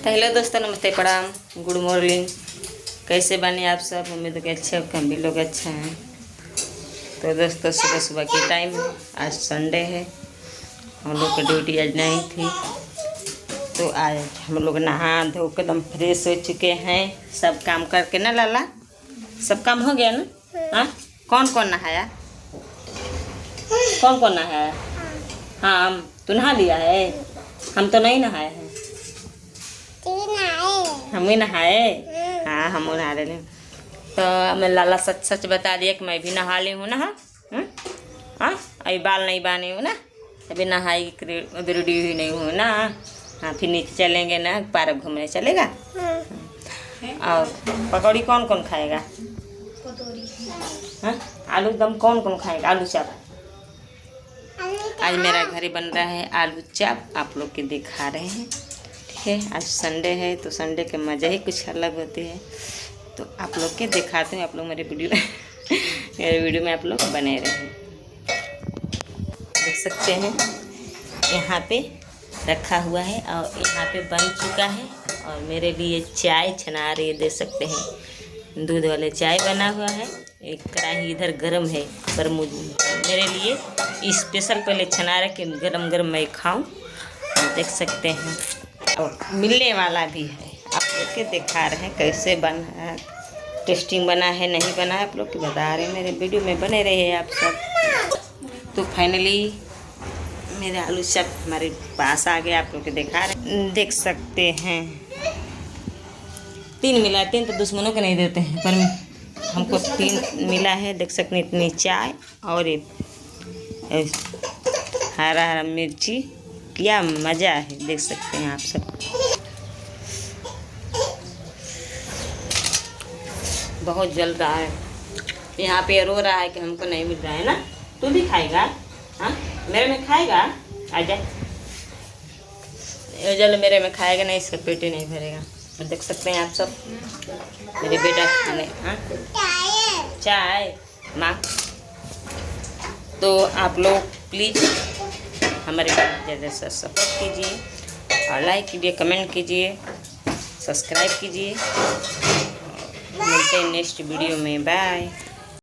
तो हेलो दोस्तों, नमस्ते, प्रणाम, गुड मॉर्निंग। कैसे बने आप सब? उम्मीद के अच्छे, हम भी लोग अच्छे हैं। तो दोस्तों सुबह सुबह की टाइम है, आज संडे है, हम लोग की ड्यूटी आज नहीं थी। तो आज हम लोग नहा धो के एकदम फ्रेश हो चुके हैं, सब काम करके ना लाला, सब काम हो गया ना? हाँ, कौन कौन नहाया? कौन कौन नहाया? हाँ, तू नहा लिया है? हम तो नहीं नहाए हैं। हम ही नहाए? हाँ, हम नहा रहे हैं। तो मैं लाला सच सच बता दिया कि मैं भी नहा ली हूँ ना। हाँ, अभी बाल नहीं बानी हूँ ना, अभी नहाई रेडी हुई नहीं हूँ ना। हाँ, फिर नीचे चलेंगे ना, पार्क घूमने चलेगा। और पकौड़ी कौन कौन खाएगा? हाँ, आलू दम कौन कौन खाएगा? आलू चाप आज मेरा घर ही बन रहा है, आलू चाप आप लोग के दिखा रहे हैं। ठीक है, आज संडे है तो संडे के मज़े ही कुछ अलग होते हैं। तो आप लोग के दिखाते हैं, आप लोग मेरे वीडियो में आप लोग बने रहें। देख सकते हैं यहाँ पे रखा हुआ है और यहाँ पे बन चुका है। और मेरे लिए चाय छना रही है, देख सकते हैं दूध वाले चाय बना हुआ है। एक कढ़ाई इधर गरम है, पर मेरे लिए स्पेशल पहले छना रहे कि गरम गरम मैं खाऊं। देख सकते हैं, और मिलने वाला भी है, आप लोग के दिखा रहे हैं कैसे बना है, टेस्टिंग बना है नहीं बना है, आप लोग के बता रहे हैं। मेरे वीडियो में बने रहे आप सब। तो फाइनली मेरे आलू चाप हमारे पास आ गए, आप लोग के दिखा रहे, देख सकते हैं। 3 मिला, 3 तो दुश्मनों को नहीं देते हैं, पर हमको 3 मिला है। देख सकते हैं इतनी चाय और हरा हरा मिर्ची, क्या मज़ा है, देख सकते हैं आप सब। बहुत जल रहा है, यहाँ पे रो रहा है कि हमको नहीं मिल रहा है ना। तू भी खाएगा? हाँ, मेरे में खाएगा? आजा, जल मेरे में खाएगा नहीं, इसका पेट ही नहीं भरेगा। देख सकते हैं आप सब, मेरे बेटा खाने। हाँ, चाय माँ। तो आप लोग प्लीज़ हमारे ज़्यादा से सपोर्ट कीजिए और लाइक कीजिए, कमेंट कीजिए, सब्सक्राइब कीजिए। मिलते हैं नेक्स्ट वीडियो में, बाय।